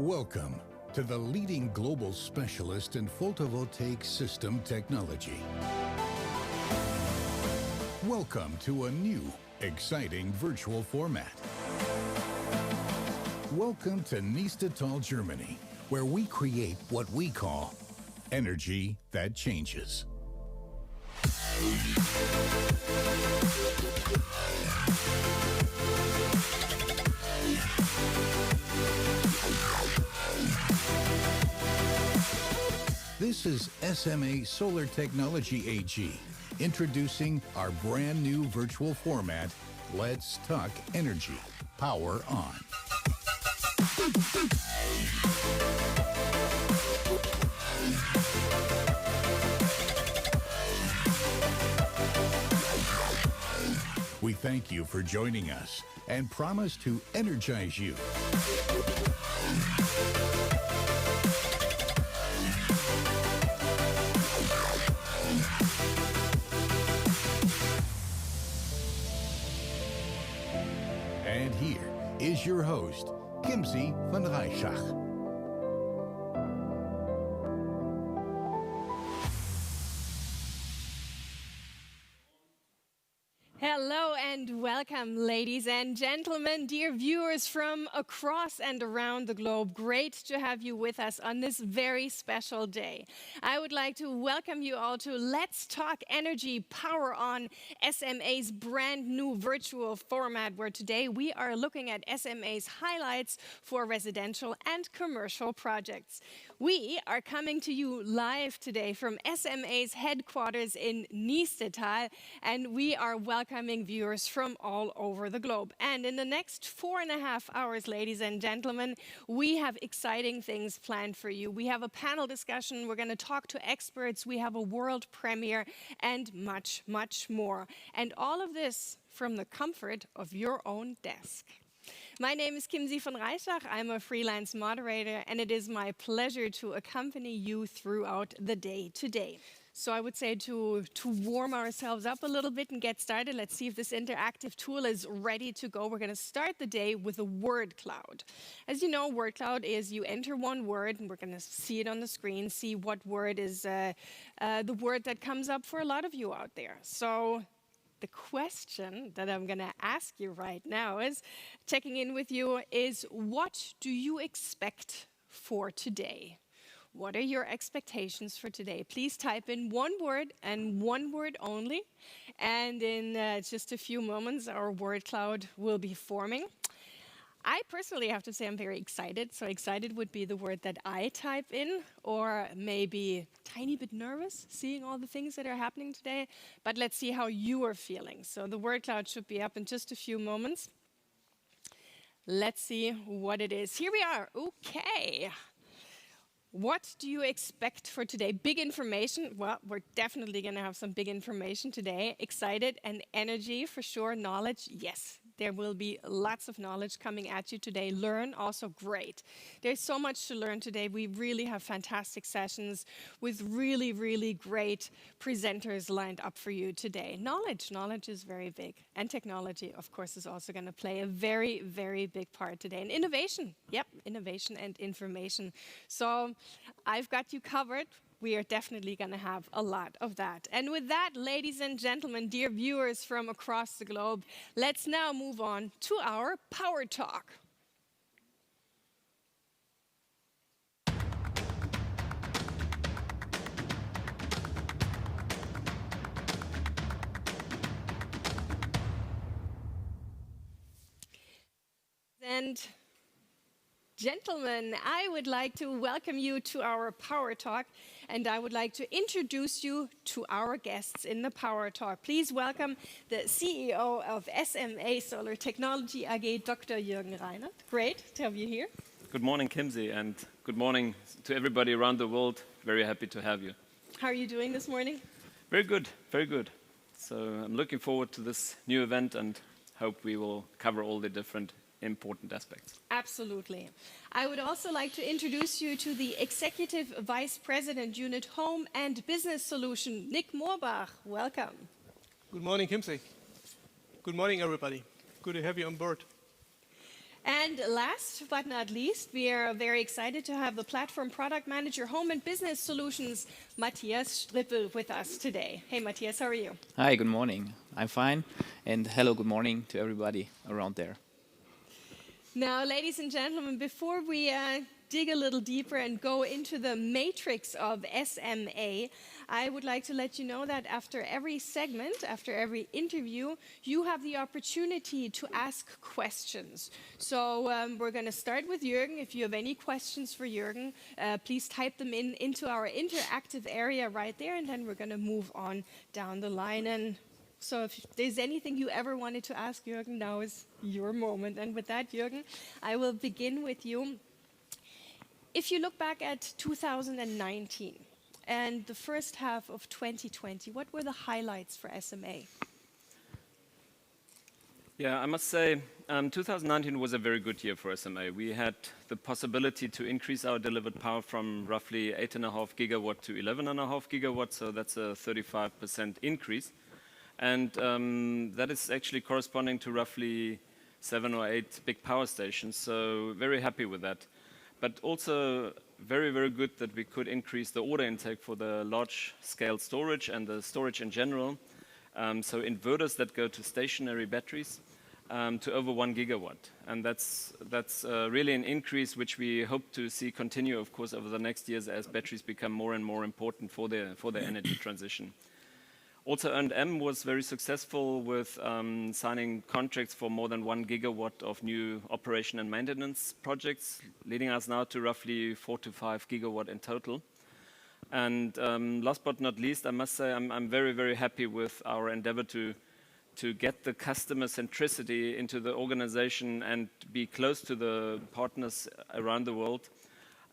Welcome to the leading global specialist in photovoltaic system technology. Welcome to a new, exciting virtual format. Welcome to Niestetal, Germany, where we create what we call energy that changes. This is SMA Solar Technology AG, introducing our brand new virtual format, Let's Talk Energy, Power On. We thank you for joining us and promise to energize you. And here is your host, Kimsy von Reischach. Hello and welcome, ladies and gentlemen, dear viewers from across and around the globe. Great to have you with us on this very special day. I would like to welcome you all to Let's Talk Energy, Power On, SMA's brand new virtual format, where today we are looking at SMA's highlights for residential and commercial projects. We are coming to you live today from SMA's headquarters in Niestetal, and we are welcoming viewers from all over the globe. And in the next 4.5 hours, ladies and gentlemen, we have exciting things planned for you. We have a panel discussion, we're going to talk to experts, we have a world premiere, and much, much more. And all of this from the comfort of your own desk. My name is Kimsy von Reischach. I'm a freelance moderator, and it is my pleasure to accompany you throughout the day today. So I would say to warm ourselves up a little bit and get started, let's see if this interactive tool is ready to go. We're going to start the day with a word cloud. As you know, word cloud is you enter one word, and we're going to see it on the screen, see what word is the word that comes up for a lot of you out there. So the question that I'm going to ask you right now is, checking in with you, is what do you expect for today? What are your expectations for today? Please type in one word and one word only. And in just a few moments, our word cloud will be forming. I personally have to say I'm very excited. So excited would be the word that I type in, or maybe a tiny bit nervous seeing all the things that are happening today. But let's see how you are feeling. So the word cloud should be up in just a few moments. Let's see what it is. Here we are. Okay. What do you expect for today? Big information. Well, we're definitely going to have some big information today. Excited and energy for sure. Knowledge, yes. There will be lots of knowledge coming at you today. Learn, also great. There's so much to learn today. We really have fantastic sessions with really, really great presenters lined up for you today. Knowledge is very big. And technology, of course, is also going to play a very, very big part today. And innovation, yep, innovation and information. So I've got you covered. We are definitely going to have a lot of that. And with that, ladies and gentlemen, dear viewers from across the globe, let's now move on to our Power Talk. And gentlemen, I would like to welcome you to our Power Talk, and I would like to introduce you to our guests in the Power Talk. Please welcome the CEO of SMA Solar Technology AG, Dr. Jürgen Reinert. Great to have you here. Good morning, Kimsy, and good morning to everybody around the world. Very happy to have you. How are you doing this morning? Very good, very good. So I'm looking forward to this new event and hope we will cover all the different important aspects. Absolutely. I would also like to introduce you to the Executive Vice President, Unit Home and Business Solution, Nick Morbach. Welcome. Good morning, Kimsy. Good morning, everybody. Good to have you on board. And last but not least, we are very excited to have the Platform Product Manager, Home and Business Solutions, Mathias Strippel, with us today. Hey, Mathias, how are you? Hi, good morning. I'm fine. And hello, good morning to everybody around there. Now, ladies and gentlemen, before we dig a little deeper and go into the matrix of SMA, I would like to let you know that after every segment, after every interview, you have the opportunity to ask questions. So we're going to start with Jürgen. If you have any questions for Jürgen, please type them into our interactive area right there, and then we're going to move on down the line. And so if there's anything you ever wanted to ask Jürgen, now is your moment. And with that, Jürgen, I will begin with you. If you look back at 2019 and the first half of 2020, what were the highlights for SMA? Yeah, I must say 2019 was a very good year for SMA. We had the possibility to increase our delivered power from roughly 8.5 gigawatt to 11.5 gigawatt, so that's a 35% increase. And that is actually corresponding to roughly 7 or 8 big power stations, so very happy with that. But also very, very good that we could increase the order intake for the large-scale storage and the storage in general, so inverters that go to stationary batteries, to over 1 gigawatt. And that's really an increase which we hope to see continue, of course, over the next years as batteries become more and more important for the energy transition. Also, R&M was very successful with signing contracts for more than 1 gigawatt of new operation and maintenance projects, leading us now to roughly 4 to 5 gigawatt in total. And last but not least, I must say I'm very, very happy with our endeavor to get the customer centricity into the organization and be close to the partners around the world.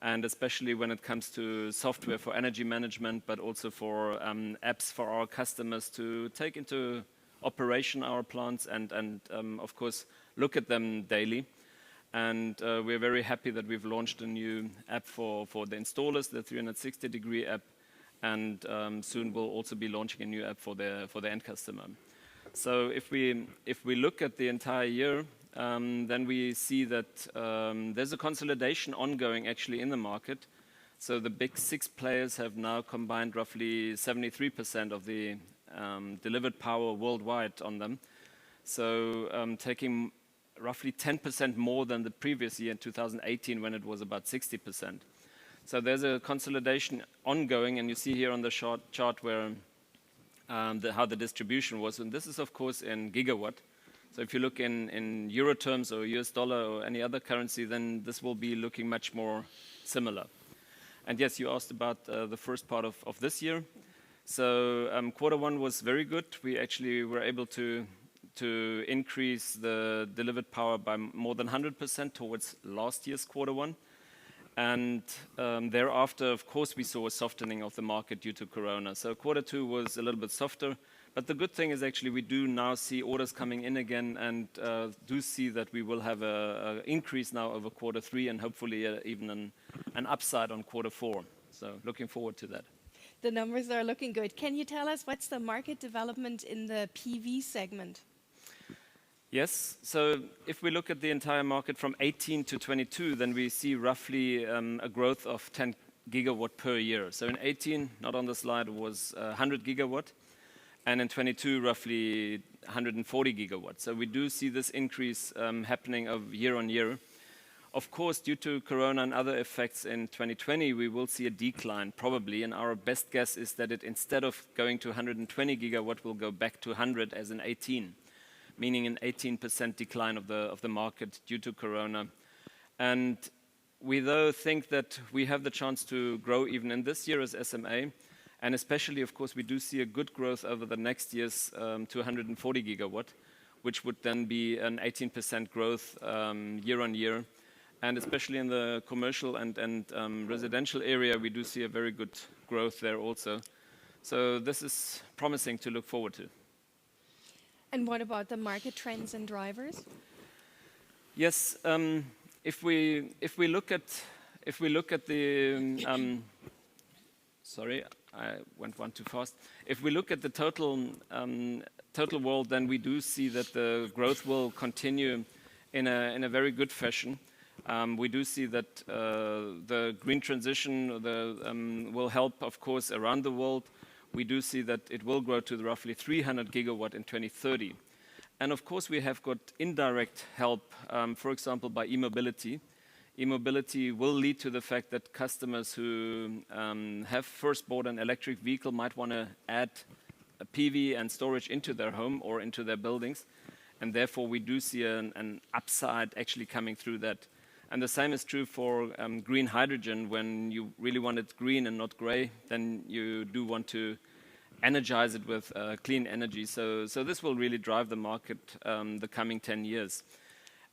And especially when it comes to software for energy management, but also for apps for our customers to take into operation our plants and of course, look at them daily. And we're very happy that we've launched a new app for the installers, the 360-degree app, and soon we'll also be launching a new app for the end customer. So if we look at the entire year, then we see that there's a consolidation ongoing actually in the market. So the big 6 players have now combined roughly 73% of the delivered power worldwide on them. So taking roughly 10% more than the previous year in 2018 when it was about 60%. So there's a consolidation ongoing, and you see here on the chart where how the distribution was. And this is, of course, in gigawatt. So if you look in euro terms or US dollar or any other currency, then this will be looking much more similar. And yes, you asked about the first part of this year. So Q1 was very good. We actually were able to increase the delivered power by more than 100% towards last year's Q1. And thereafter, of course, we saw a softening of the market due to Corona. So Q2 was a little bit softer. But the good thing is actually we do now see orders coming in again and do see that we will have an increase now over Q3 and hopefully even an upside on Q4. So looking forward to that. The numbers are looking good. Can you tell us what's the market development in the PV segment? Yes, so if we look at the entire market from 18 to 22, then we see roughly a growth of 10 gigawatt per year. So in 18, not on the slide, it was 100 gigawatt. And in 22, roughly 140 gigawatts. So we do see this increase happening of year on year. Of course, due to Corona and other effects in 2020, we will see a decline probably. And our best guess is that it, instead of going to 120 gigawatt, will go back to 100 as in 18, meaning an 18% decline of the market due to Corona. And we though think that we have the chance to grow even in this year as SMA. And especially, of course, we do see a good growth over the next years to 140 gigawatt, which would then be an 18% growth year on year. And especially in the commercial and residential area, we do see a very good growth there also. So this is promising to look forward to. And what about the market trends and drivers? Yes, if we look at the sorry, I went one too fast. If we look at the total world, then we do see that the growth will continue in a very good fashion. We do see that the green transition will help, of course, around the world. We do see that it will grow to roughly 300 gigawatt in 2030. And of course, we have got indirect help, for example, by e-mobility. E-mobility will lead to the fact that customers who have first bought an electric vehicle might want to add a PV and storage into their home or into their buildings. And therefore, we do see an upside actually coming through that. And the same is true for green hydrogen. When you really want it green and not gray, then you do want to energize it with clean energy. So this will really drive the market the coming 10 years.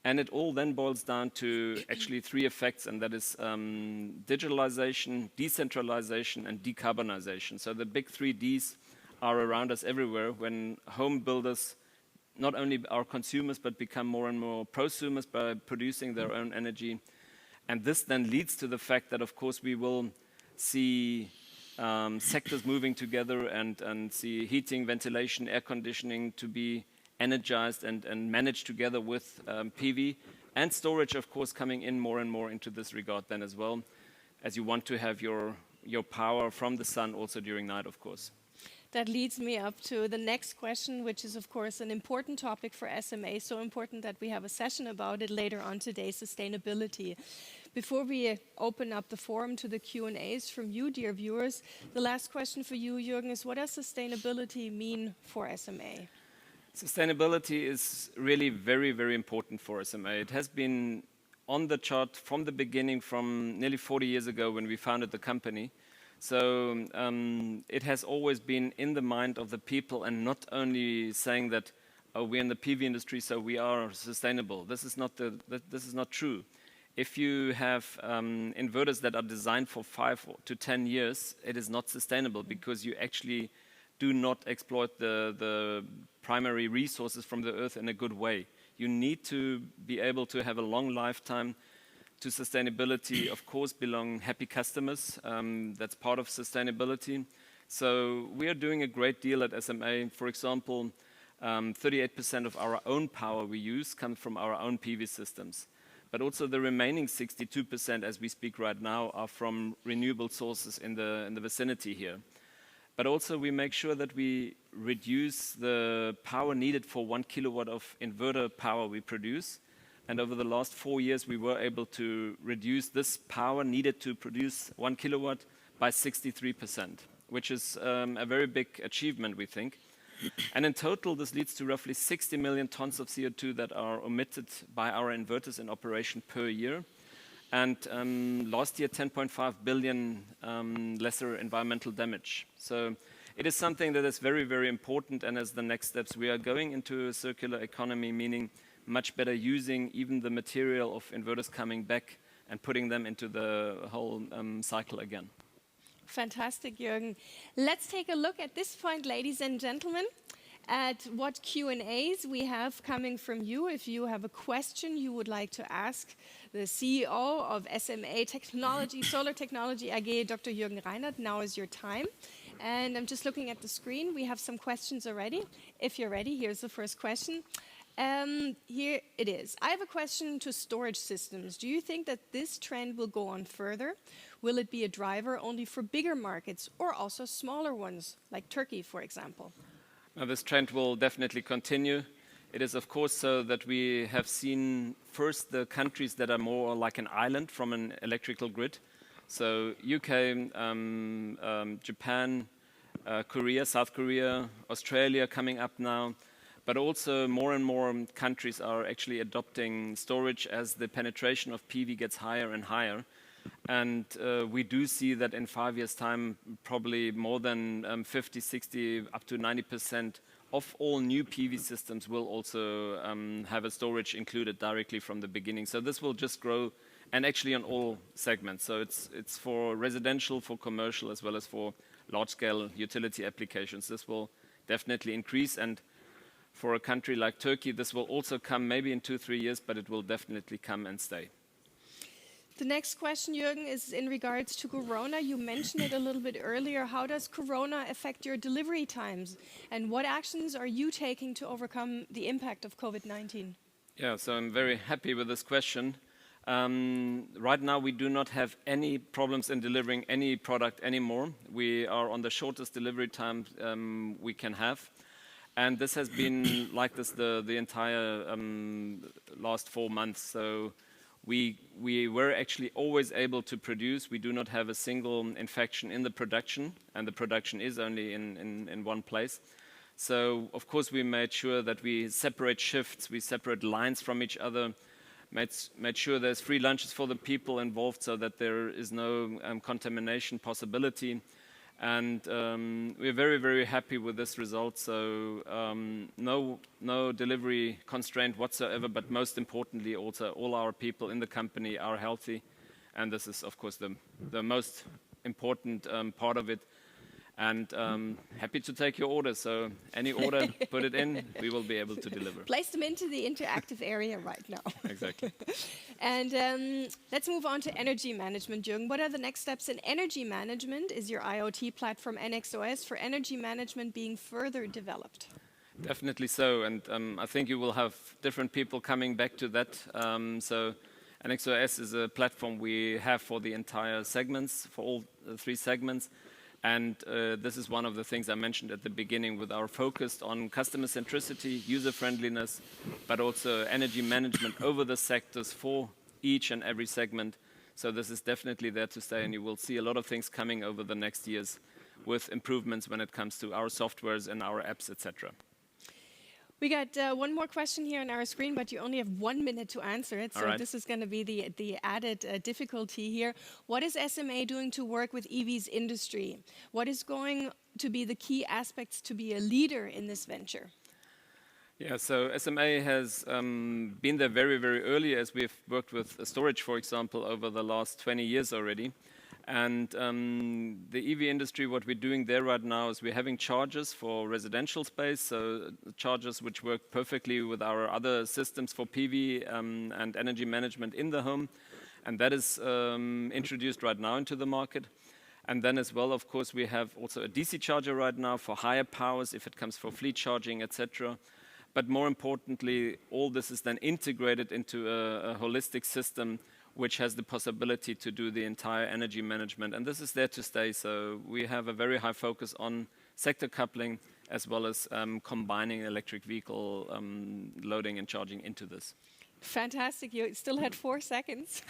And it all then boils down to actually three effects, and that is digitalization, decentralization, and decarbonization. So the big 3 Ds are around us everywhere. When home builders not only are consumers, but become more and more prosumers by producing their own energy. And this then leads to the fact that, of course, we will see sectors moving together and see heating, ventilation, air conditioning to be energized and managed together with PV. And storage, of course, coming in more and more into this regard then as well, as you want to have your power from the sun also during night, of course. That leads me up to the next question, which is, of course, an important topic for SMA, so important that we have a session about it later on today, sustainability. Before we open up the forum to the Q&As from you, dear viewers, the last question for you, Jürgen, is what does sustainability mean for SMA? Sustainability is really very, very important for SMA. It has been on the chart from the beginning, from nearly 40 years ago when we founded the company. So it has always been in the mind of the people, and not only saying that, oh, we're in the PV industry, so we are sustainable. This is not true. If you have inverters that are designed for 5 to 10 years, it is not sustainable because you actually do not exploit the primary resources from the earth in a good way. You need to be able to have a long lifetime. To sustainability, of course, belong happy customers. That's part of sustainability. So we are doing a great deal at SMA. For example, 38% of our own power we use comes from our own PV systems. But also the remaining 62% as we speak right now are from renewable sources in the vicinity here. But also we make sure that we reduce the power needed for 1 kilowatt of inverter power we produce. And over the last 4 years, we were able to reduce this power needed to produce 1 kilowatt by 63%, which is a very big achievement, we think. And in total, this leads to roughly 60 million tons of CO2 that are emitted by our inverters in operation per year. And last year, 10.5 billion lesser environmental damage. So it is something that is very, very important. And as the next steps, we are going into a circular economy, meaning much better using even the material of inverters coming back and putting them into the whole cycle again. Fantastic, Jürgen. Let's take a look at this point, ladies and gentlemen, at what Q&As we have coming from you. If you have a question you would like to ask the CEO of SMA Technology, Solar Technology AG, Dr. Jürgen Reinert, now is your time. And I'm just looking at the screen. We have some questions already. If you're ready, here's the first question. Here it is. I have a question to storage systems. Do you think that this trend will go on further? Will it be a driver only for bigger markets or also smaller ones, like Turkey, for example? This trend will definitely continue. It is, of course, so that we have seen first the countries that are more like an island from an electrical grid. So UK, Japan, Korea, South Korea, Australia coming up now. But also more and more countries are actually adopting storage as the penetration of PV gets higher and higher. And we do see that in 5 years' time, probably more than 50, 60, up to 90% of all new PV systems will also have a storage included directly from the beginning. So this will just grow, and actually on all segments. So it's for residential, for commercial, as well as for large-scale utility applications. This will definitely increase. And for a country like Turkey, this will also come maybe in 2-3 years, but it will definitely come and stay. The next question, Jürgen, is in regards to Corona. You mentioned it a little bit earlier. How does Corona affect your delivery times? And what actions are you taking to overcome the impact of COVID-19? Yeah, so I'm very happy with this question. Right now, we do not have any problems in delivering any product anymore. We are on the shortest delivery time we can have. And this has been like this the entire last 4 months. So we were actually always able to produce. We do not have a single infection in the production, and the production is only in one place. So, of course, we made sure that we separate shifts, we separate lines from each other, made sure there's free lunches for the people involved so that there is no contamination possibility. And we're very, very happy with this result. So no delivery constraint whatsoever, but most importantly also all our people in the company are healthy. And this is, of course, the most important part of it. And happy to take your order. So any order, put it in, we will be able to deliver. Place them into the interactive area right now. Exactly. And let's move on to energy management, Jürgen. What are the next steps in energy management? Is your IoT platform NXOS for energy management being further developed? Definitely so. And I think you will have different people coming back to that. So NXOS is a platform we have for the entire segments, for all 3 segments. And this is one of the things I mentioned at the beginning with our focus on customer centricity, user friendliness, but also energy management over the sectors for each and every segment. So this is definitely there to stay, and you will see a lot of things coming over the next years with improvements when it comes to our softwares and our apps, etc. We got one more question here on our screen, but you only have 1 minute to answer it. So this is going to be the added difficulty here. What is SMA doing to work with EV's industry? What is going to be the key aspects to be a leader in this venture? Yeah, so SMA has been there very, very early as we've worked with storage, for example, over the last 20 years already. And the EV industry, what we're doing there right now is we're having chargers for residential space, so chargers which work perfectly with our other systems for PV and energy management in the home. And that is introduced right now into the market. And then as well, of course, we have also a DC charger right now for higher powers if it comes for fleet charging, etc. But more importantly, all this is then integrated into a holistic system which has the possibility to do the entire energy management. And this is there to stay. So we have a very high focus on sector coupling as well as combining electric vehicle loading and charging into this. Fantastic. You still had 4 seconds.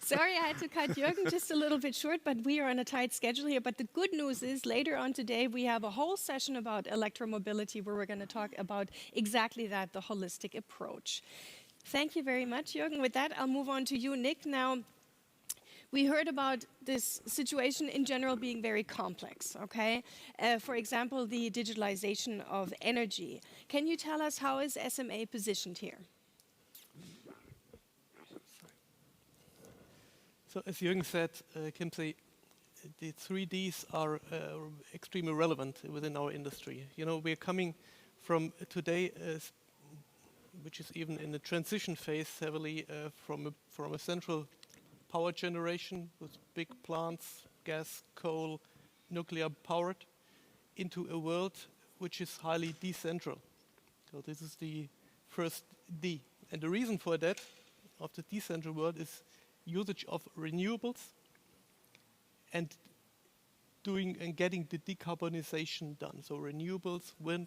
Sorry, I had to cut Jürgen just a little bit short, but we are on a tight schedule here. But the good news is later on today, we have a whole session about electromobility where we're going to talk about exactly that, the holistic approach. Thank you very much, Jürgen. With that, I'll move on to you, Nick. Now, we heard about this situation in general being very complex, okay? For example, the digitalization of energy. Can you tell us how is SMA positioned here? So as Jürgen said, Kimsy, the 3Ds are extremely relevant within our industry. You know, we're coming from today which is even in the transition phase heavily from a central power generation with big plants, gas, coal, nuclear powered, into a world which is highly decentral. So this is the first D. And the reason for that, of the decentral world, is usage of renewables and getting the decarbonization done. So renewables, wind,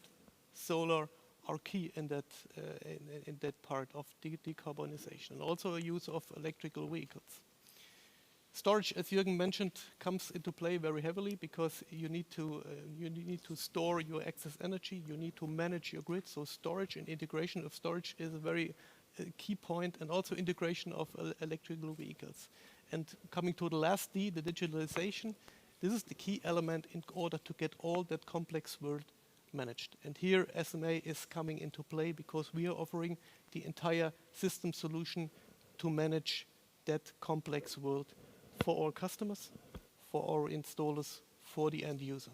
solar, are key in that part of decarbonization, and also a use of electrical vehicles. Storage, as Jürgen mentioned, comes into play very heavily because you need to store your excess energy. You need to manage your grid. So storage and integration of storage is a very key point, and also integration of electrical vehicles. And coming to the last D, the digitalization, this is the key element in order to get all that complex world managed. And here SMA is coming into play because we are offering the entire system solution to manage that complex world for our customers, for our installers, for the end user.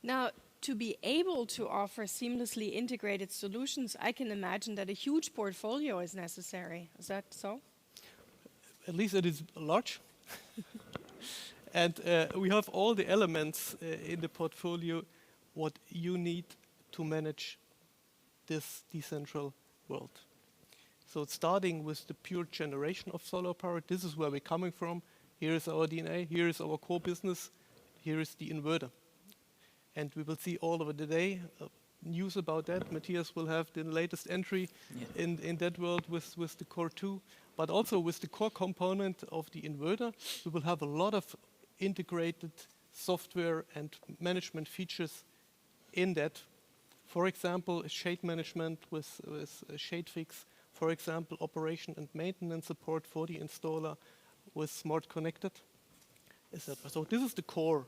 Now, to be able to offer seamlessly integrated solutions, I can imagine that a huge portfolio is necessary. Is that so? At least it is large. And we have all the elements in the portfolio what you need to manage this decentral world. So starting with the pure generation of solar power, this is where we're coming from. Here is our DNA, here is our core business, here is the inverter. And we will see all over the day news about that. Matthias will have the latest entry in that world with the Core 2, but also with the core component of the inverter, we will have a lot of integrated software and management features in that. For example, shade management with shade fix. For example, operation and maintenance support for the installer with smart connected, etc. So this is the core.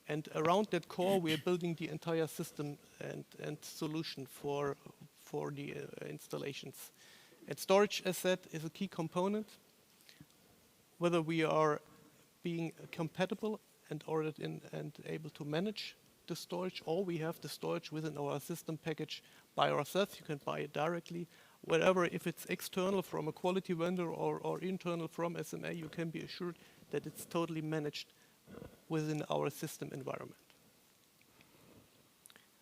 And around that core, we are building the entire system and solution for the installations. And storage, as said, is a key component. Whether we are being compatible and ordered in and able to manage the storage, or we have the storage within our system package by ourselves. You can buy it directly. Wherever, if it's external from a quality vendor or internal from SMA, you can be assured that it's totally managed within our system environment.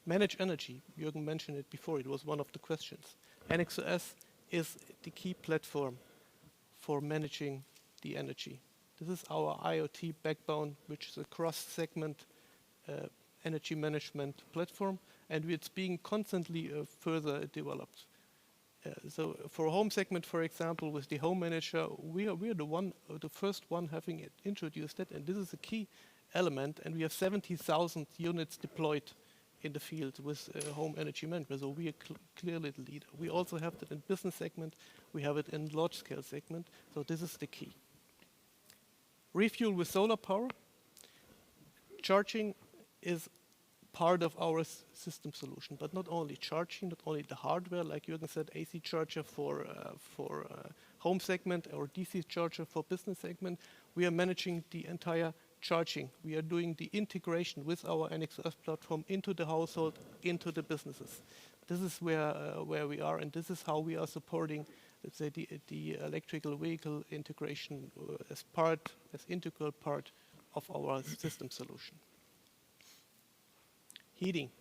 Manage energy. Jürgen mentioned it before. It was one of the questions. NXOS is the key platform for managing the energy. This is our IoT backbone, which is a cross-segment energy management platform, and it's being constantly further developed. So for a home segment, for example, with the home manager, we are the first one having it introduced it, and this is a key element, and we have 70,000 units deployed in the field with home energy management, so we are clearly the leader. We also have that in business segment, we have it in large scale segment, so this is the key. Refuel with solar power. Charging is part of our system solution, but not only charging, not only the hardware, like Jürgen said, AC charger for home segment or DC charger for business segment. We are managing the entire charging. We are doing the integration with our NXOS platform into the household, into the businesses. This is where we are, and this is how we are supporting, let's say, the electrical vehicle integration as integral part of our system solution. Heating.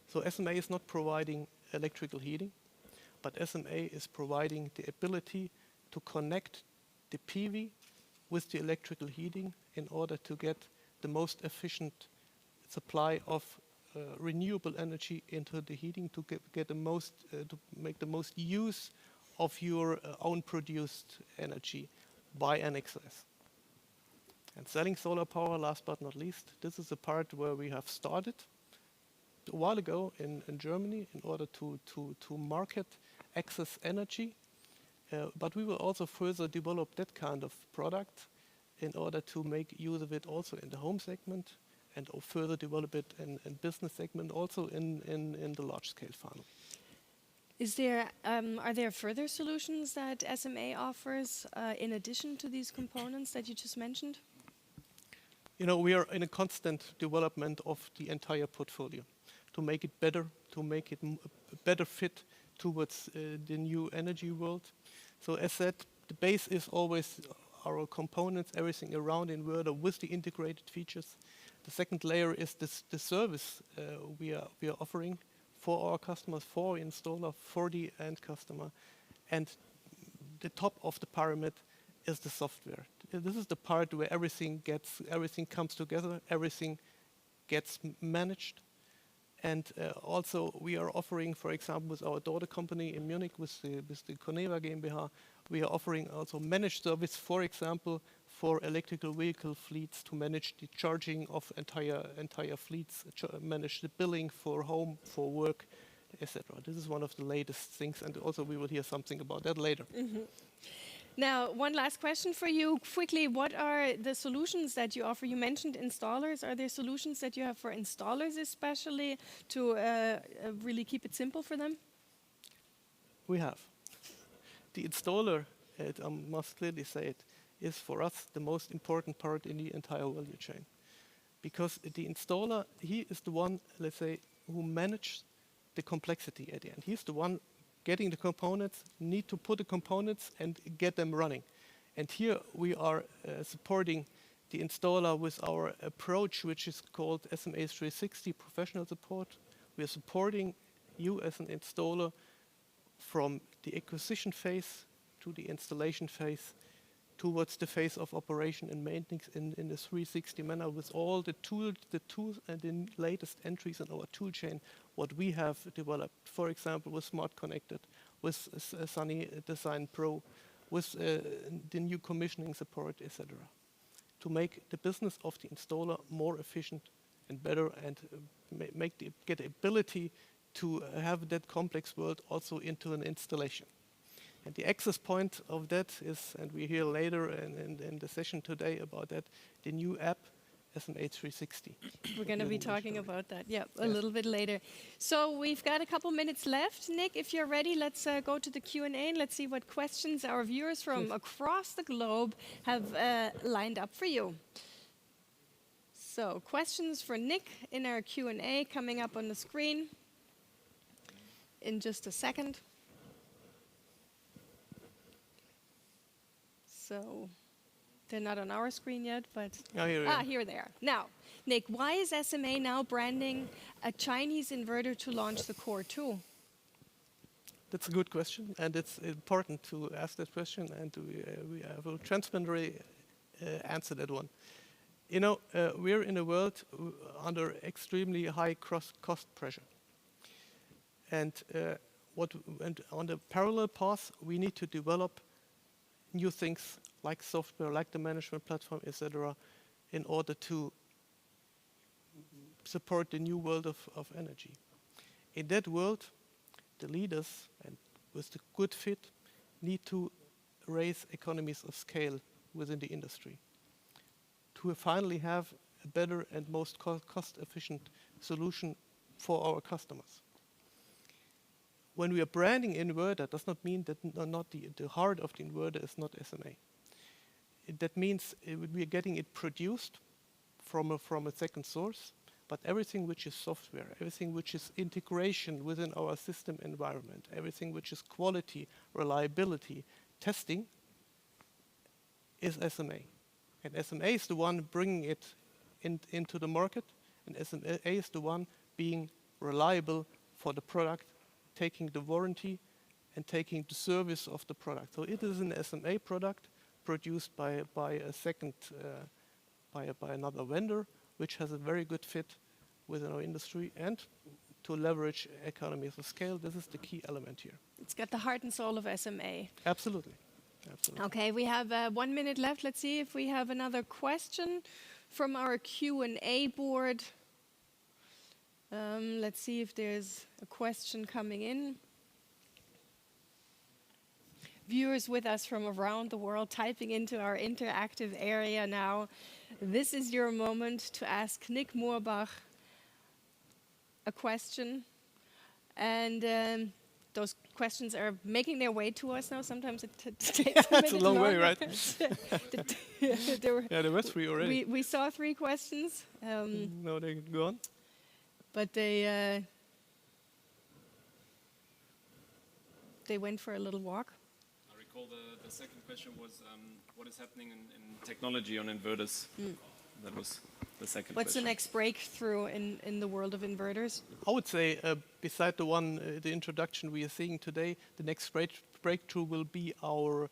So SMA is not providing electrical heating, but SMA is providing the ability to connect the PV with the electrical heating in order to get the most efficient supply of renewable energy into the heating, to get the most, to make the most use of your own produced energy by NXOS. And selling solar power, last but not least, this is a part where we have started a while ago in Germany in order to market excess energy. But we will also further develop that kind of product in order to make use of it also in the home segment and further develop it in business segment, also in the large scale funnel. Are there further solutions that SMA offers in addition to these components that you just mentioned? You know, we are in a constant development of the entire portfolio to make it better, to make it a better fit towards the new energy world. So as said, the base is always our components, everything around inverter with the integrated features. The second layer is the service we are offering for our customers, for our installer, for the end customer. And the top of the pyramid is the software. This is the part where everything comes together, everything gets managed. And also we are offering, for example, with our daughter company in Munich, with the Coneva GmbH, we are offering also managed service, for example, for electrical vehicle fleets to manage the charging of entire fleets, manage the billing for home, for work, etc. This is one of the latest things, and also we will hear something about that later. Mm-hmm. Now, one last question for you. Quickly, what are the solutions that you offer? You mentioned installers. Are there solutions that you have for installers especially to really keep it simple for them? We have. The installer, I must clearly say it, is for us the most important part in the entire value chain. Because the installer, he is the one, let's say, who manages the complexity at the end. He's the one getting the components, need to put the components and get them running. And here we are supporting the installer with our approach, which is called SMA 360 Professional Support. We are supporting you as an installer from the acquisition phase to the installation phase towards the phase of operation and maintenance in the 360 manner with all the tools and the latest entries in our tool chain, what we have developed, for example, with Smart Connected, with Sunny Design Pro, with the new commissioning support, etc., to make the business of the installer more efficient and better, and get the ability to have that complex world also into an installation. And the access point of that is, and we hear later in the session today about that, the new app, SMA 360. We're going to be talking about that, a little bit later. So we've got a couple minutes left. Nick, if you're ready, let's go to the Q&A and let's see what questions our viewers from across the globe have lined up for you. So questions for Nick in our Q&A coming up on the screen in just a second. So they're not on our screen yet, but here they are. Now, Nick, why is SMA now branding a Chinese inverter to launch the Core 2? That's a good question, and it's important to ask that question, and we will transparently answer that one. You know, we're in a world under extremely high cost pressure, and on the parallel path, we need to develop new things like software, like the management platform, etc., in order to support the new world of energy. In that world, the leaders, and with the good fit, need to raise economies of scale within the industry to finally have a better and most cost-efficient solution for our customers. When we are branding inverter, does not mean that the heart of the inverter is not SMA. That means we are getting it produced from a second source, but everything which is software, everything which is integration within our system environment, everything which is quality, reliability, testing, is SMA. And SMA is the one bringing it into the market, and SMA is the one being reliable for the product, taking the warranty and taking the service of the product. So it is an SMA product produced by another vendor, which has a very good fit within our industry, and to leverage economies of scale. This is the key element here. It's got the heart and soul of SMA. Absolutely. Absolutely. Okay, we have 1 minute left. Let's see if we have another question from our Q&A board. Let's see if there's a question coming in. Viewers with us from around the world typing into our interactive area now. This is your moment to ask Nick Morbach a question. And those questions are making their way to us now. Sometimes it takes a minute. It's a long way, right? There were 3 already. We saw 3 questions. No, they're gone. But they went for a little walk. I recall the second question was what is happening in technology on inverters. That was the second What's question. the next breakthrough in the world of inverters? I would say, beside the introduction we are seeing today, the next breakthrough will be our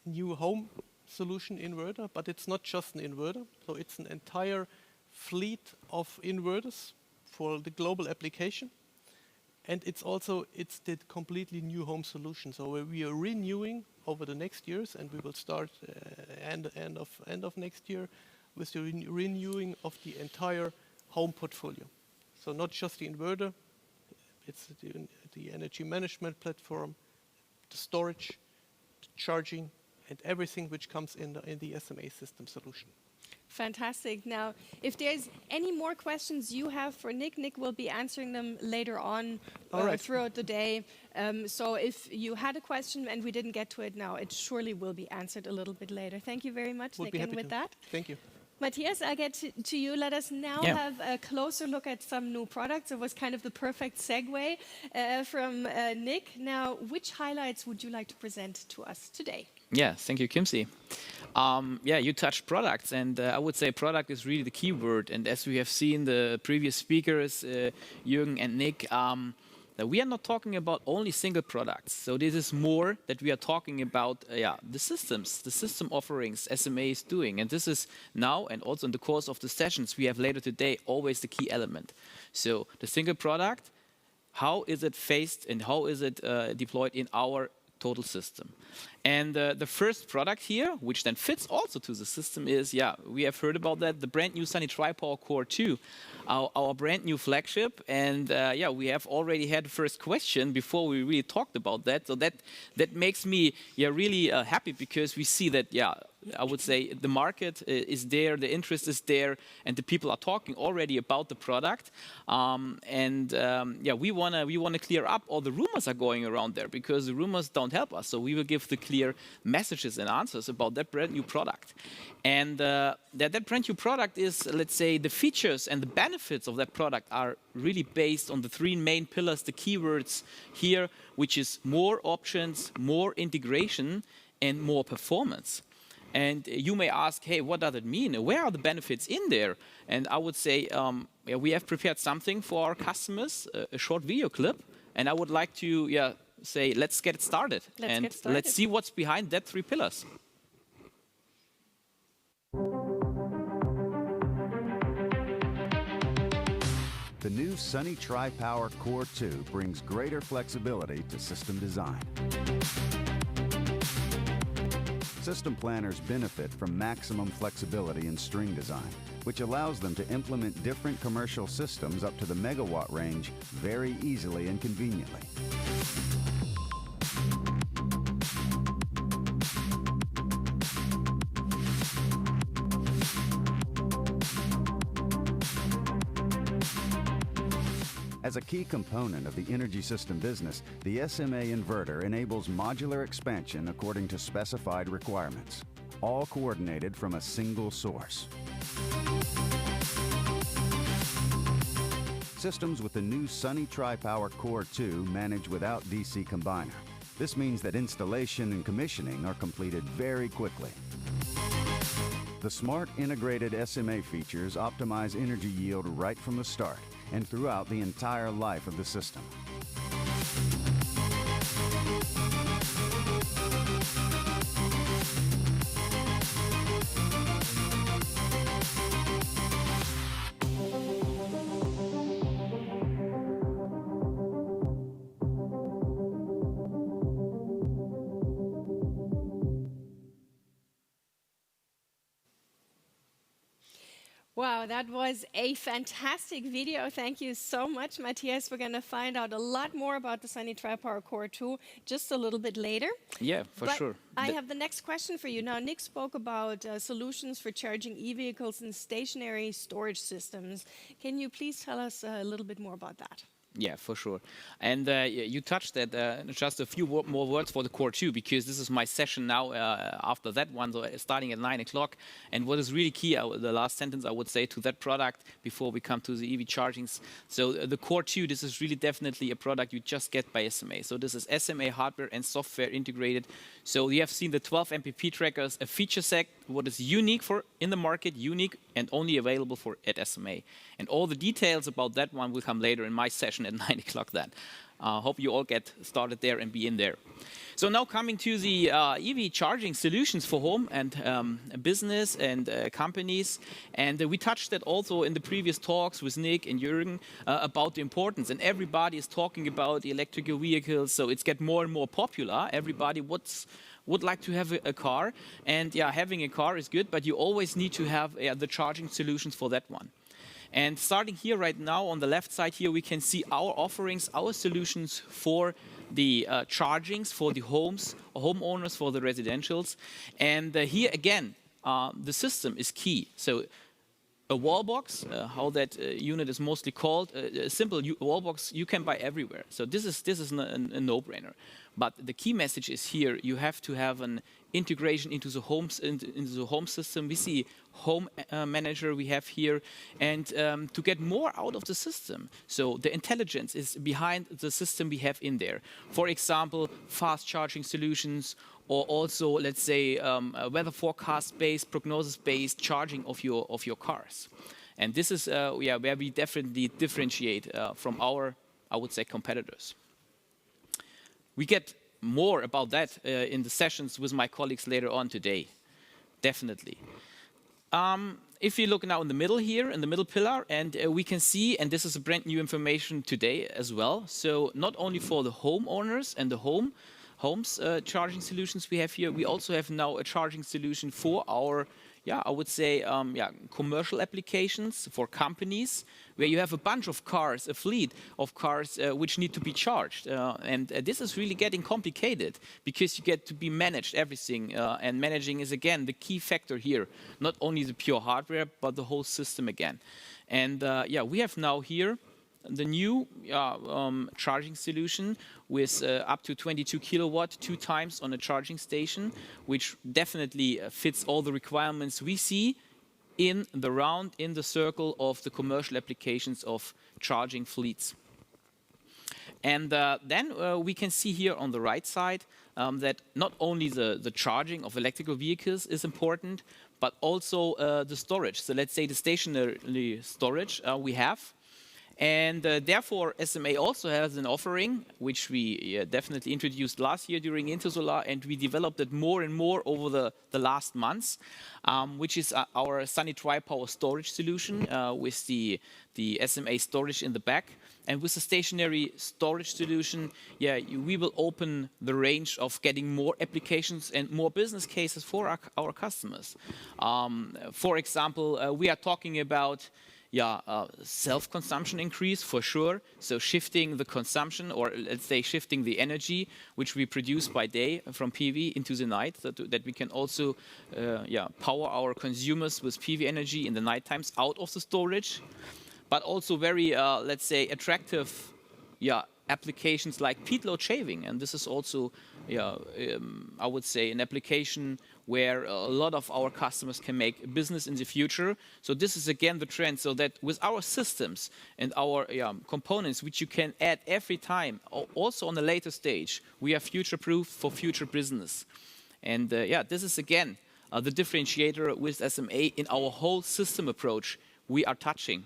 new home solution inverter. But it's not just an inverter, so it's an entire fleet of inverters for the global application, and it's the completely new home solution. So we are renewing over the next years, and we will start end of next year with the renewing of the entire home portfolio. So not just the inverter, it's the energy management platform, the storage, the charging, and everything which comes in the SMA system solution. Fantastic. Now, if there's any more questions you have for Nick, Nick will be answering them later on throughout the day. So if you had a question and we didn't get to it now, it surely will be answered a little bit later. Thank you very much, Nick. And with that, thank you. Mathias, I get to you. Let us now have a closer look at some new products. It was kind of the perfect segue from Nick. Now, which highlights would you like to present to us today? Yeah, thank you, Kimsy. You touched products, and I would say product is really the key word. And as we have seen the previous speakers, Jürgen and Nick, that we are not talking about only single products. So this is more that we are talking about the systems, the system offerings SMA is doing. And this is now, and also in the course of the sessions we have later today, always the key element. So the single product, how is it phased and how is it deployed in our total system? And the first product here, which then fits also to the system, is, we have heard about that, the brand new Sunny Tri-Power Core 2, our brand new flagship. And we have already had the first question before we really talked about that. So that makes me really happy, because we see that, I would say the market is there, the interest is there, and the people are talking already about the product. We wanna clear up all the rumors are going around there, because the rumors don't help us. So we will give the clear messages and answers about that brand new product. And that brand new product is, let's say, the features and the benefits of that product are really based on the three main pillars, the keywords here, which is more options, more integration, and more performance. And you may ask, hey, what does it mean? Where are the benefits in there? And I would say, we have prepared something for our customers, a short video clip. And I would like to say, let's get started. Let's see what's behind that three pillars. The new Sunny Tri-Power Core 2 brings greater flexibility to system design. System planners benefit from maximum flexibility in string design, which allows them to implement different commercial systems up to the megawatt range very easily and conveniently. As a key component of the energy system business, the SMA inverter enables modular expansion according to specified requirements, all coordinated from a single source. Systems with the new Sunny Tri-Power Core 2 manage without DC combiner. This means that installation and commissioning are completed very quickly. The smart integrated SMA features optimize energy yield right from the start and throughout the entire life of the system. Wow, that was a fantastic video. Thank you so much, Matthias. We're going to find out a lot more about the Sunny Tri-Power Core 2 just a little bit later. Yeah, for sure. I have the next question for you. Now, Nick spoke about solutions for charging e-vehicles and stationary storage systems. Can you please tell us a little bit more about that? Yeah, for sure. And you touched that, just a few more words for the Core 2, because this is my session now after that one, so starting at 9 o'clock. And what is really key, the last sentence I would say to that product before we come to the EV chargings. So the Core 2, this is really definitely a product you just get by SMA. So this is SMA hardware and software integrated. So you have seen the 12 MPP trackers, a feature set, what is unique in the market, unique and only available at SMA. And all the details about that one will come later in my session at 9 o'clock then. Hope you all get started there and be in there. So now coming to the EV charging solutions for home and business and companies. And we touched that also in the previous talks with Nick and Jürgen about the importance. And everybody is talking about electrical vehicles, so it's getting more and more popular. Everybody would like to have a car. And having a car is good, but you always need to have the charging solutions for that one. And starting here right now on the left side here, we can see our offerings, our solutions for the chargings for the homeowners, for the residentials. And here again, the system is key. So a wall box, how that unit is mostly called, a simple wall box you can buy everywhere. So this is a no-brainer. But the key message is here, you have to have an integration into the home system. We see home manager we have here, and to get more out of the system. So the intelligence is behind the system we have in there. For example, fast charging solutions, or also, let's say, weather forecast-based, prognosis-based charging of your cars. And this is where we definitely differentiate from our, I would say, competitors. we get more about that in the sessions with my colleagues later on today, definitely. If you look now in the middle here, in the middle pillar, and we can see, and this is a brand new information today as well, so not only for the homeowners and the homes charging solutions we have here, we also have now a charging solution for our, I would say, commercial applications for companies, where you have a bunch of cars, a fleet of cars which need to be charged. And this is really getting complicated because you get to be managed everything. And managing is, again, the key factor here. Not only the pure hardware, but the whole system again. And we have now here the new charging solution with up to 22 kilowatt 2 times on a charging station, which definitely fits all the requirements we see in the circle of the commercial applications of charging fleets. And then we can see here on the right side that not only the charging of electrical vehicles is important, but also the storage. So let's say the stationary storage we have. And therefore, SMA also has an offering, which we definitely introduced last year during Intersolar, and we developed it more and more over the last months, which is our Sunny Tri-Power storage solution with the SMA storage in the back. And with the stationary storage solution, we will open the range of getting more applications and more business cases for our customers. For example, we are talking about self-consumption increase for sure. So shifting the consumption, or let's say shifting the energy which we produce by day from PV into the night, that we can also power our consumers with PV energy in the night times out of the storage. But also very, let's say, attractive applications like peak load shaving. And this is also, I would say, an application where a lot of our customers can make business in the future. So this is again the trend, so that with our systems and our components, which you can add every time, also on a later stage, we are future-proof for future business. And this is again the differentiator with SMA in our whole system approach we are touching.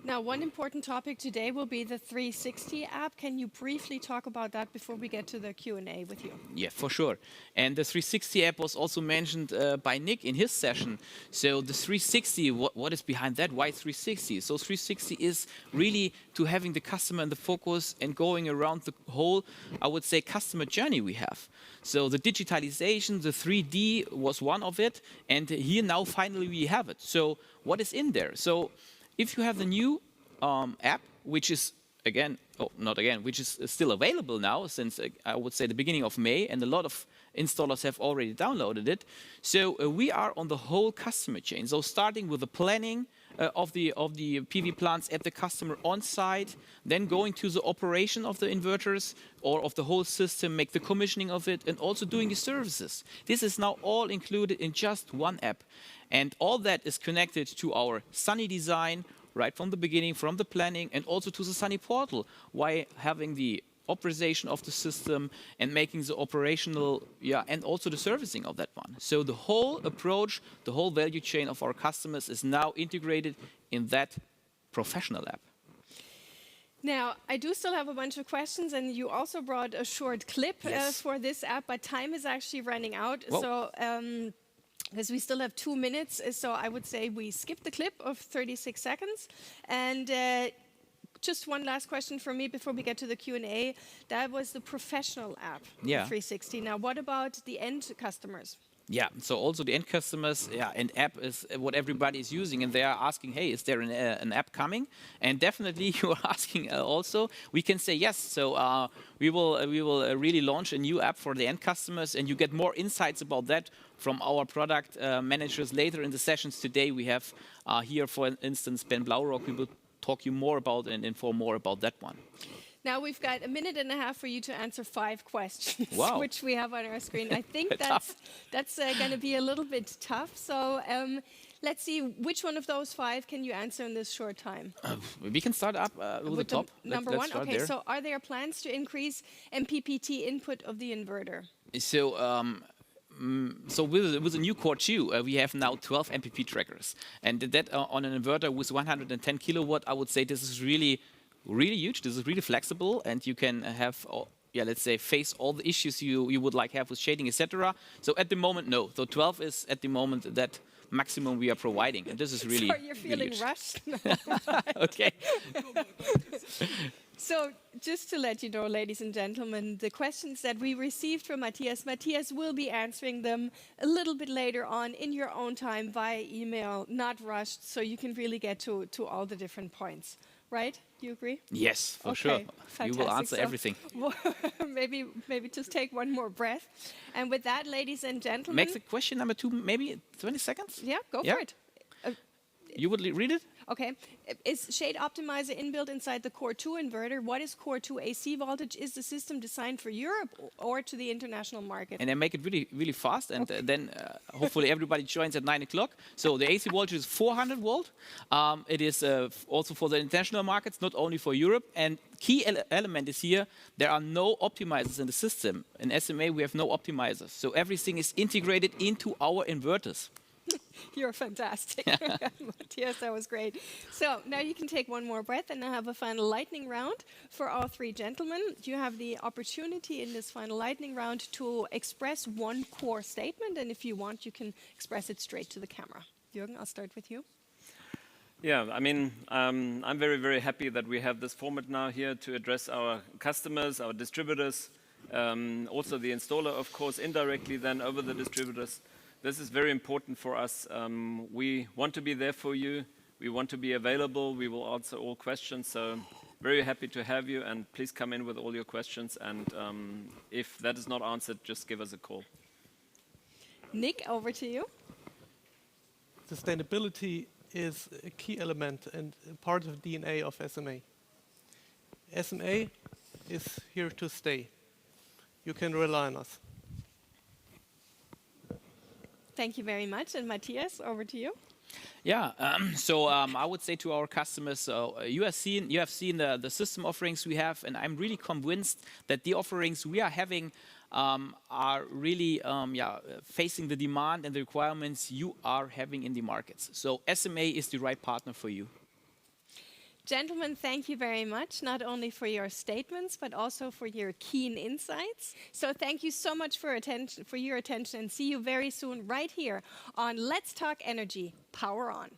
Now, one important topic today will be the 360 app. Can you briefly talk about that before we get to the Q&A with you? Yeah, for sure. And the 360 app was also mentioned by Nick in his session. So the 360, what is behind that? Why 360? So 360 is really to having the customer in the focus and going around the whole, I would say, customer journey we have. So the digitalization, the 3D was one of it. And here now finally we have it. So what is in there? So if you have the new app, which is which is still available now since I would say the beginning of May, and a lot of installers have already downloaded it. So we are on the whole customer chain. So starting with the planning of the PV plants at the customer on site, then going to the operation of the inverters or of the whole system, make the commissioning of it, and also doing the services. This is now all included in just one app. And all that is connected to our Sunny design, right from the beginning, from the planning, and also to the Sunny portal, while having the operation of the system and making the operational, and also the servicing of that one. So the whole approach, the whole value chain of our customers is now integrated in that professional app. Now, I do still have a bunch of questions, and you also brought a short clip for this app, but time is actually running out. Whoa. So, because we still have 2 minutes, so I would say we skip the clip of 36 seconds. And just one last question from me before we get to the Q&A. That was the professional app, 360. Now, what about the end customers? Yeah, so also the end customers, and app is what everybody is using, and they are asking, hey, is there an app coming? And definitely you are asking also. We can say yes. So we will really launch a new app for the end customers, and you get more insights about that from our product managers later in the sessions today. We have here, for instance, Ben Blaurock. We will talk you more about and inform more about that one. Now we've got 1.5 minutes for you to answer 5 questions, wow. which we have on our screen. I think that's going to be a little bit tough. So let's see, which one of those 5 can you answer in this short time? We can start up with the top. Number one. Okay. There. So are there plans to increase MPPT input of the inverter? So. So with the new Core 2, we have now 12 MPP trackers, and that on an inverter with 110 kilowatt, I would say this is really huge. This is really flexible, and you can have yeah, let's say, face all the issues you would like have with shading, etc. So at the moment, no. So 12 is at the moment that maximum we are providing, and this is really. Sorry, you're feeling really rushed. okay. So just to let you know, ladies and gentlemen, the questions that we received from Mathias will be answering them a little bit later on in your own time via email, not rushed, so you can really get to all the different points. Right? You agree? Yes, for Okay, sure. fantastic. You will answer So everything. maybe just take one more breath. And with that, ladies and gentlemen. Make the question number 2 maybe 20 seconds? Yeah, go for it. You would read it? Okay. Is Shade Optimizer inbuilt inside the Core 2 inverter? What is Core 2 AC voltage? Is the system designed for Europe or to the international market? And then make it really, really fast, and then hopefully everybody joins at 9 o'clock. So the AC voltage is 400 volt. It is also for the international markets, not only for Europe. And key element is here, there are no optimizers in the system. In SMA, we have no optimizers. So everything is integrated into our inverters. You're fantastic. Matthias, that was great. So now you can take one more breath and I have a final lightning round for all 3 gentlemen. You have the opportunity in this final lightning round to express one core statement, and if you want, you can express it straight to the camera. Jürgen, I'll start with you. Yeah, I mean, I'm very, very happy that we have this format now here to address our customers, our distributors, also the installer, of course, indirectly then over the distributors. This is very important for us. We want to be there for you. We want to be available. We will answer all questions. So very happy to have you, and please come in with all your questions. And if that is not answered, just give us a call. Nick, over to you. Sustainability is a key element and part of the DNA of SMA. SMA is here to stay. You can rely on us. Thank you very much. And Matthias, over to you. Yeah, so I would say to our customers, you have seen the system offerings we have, and I'm really convinced that the offerings we are having are really facing the demand and the requirements you are having in the markets. So SMA is the right partner for you. Gentlemen, thank you very much, not only for your statements, but also for your keen insights. So thank you so much for your attention, and see you very soon right here on Let's Talk Energy, Power On.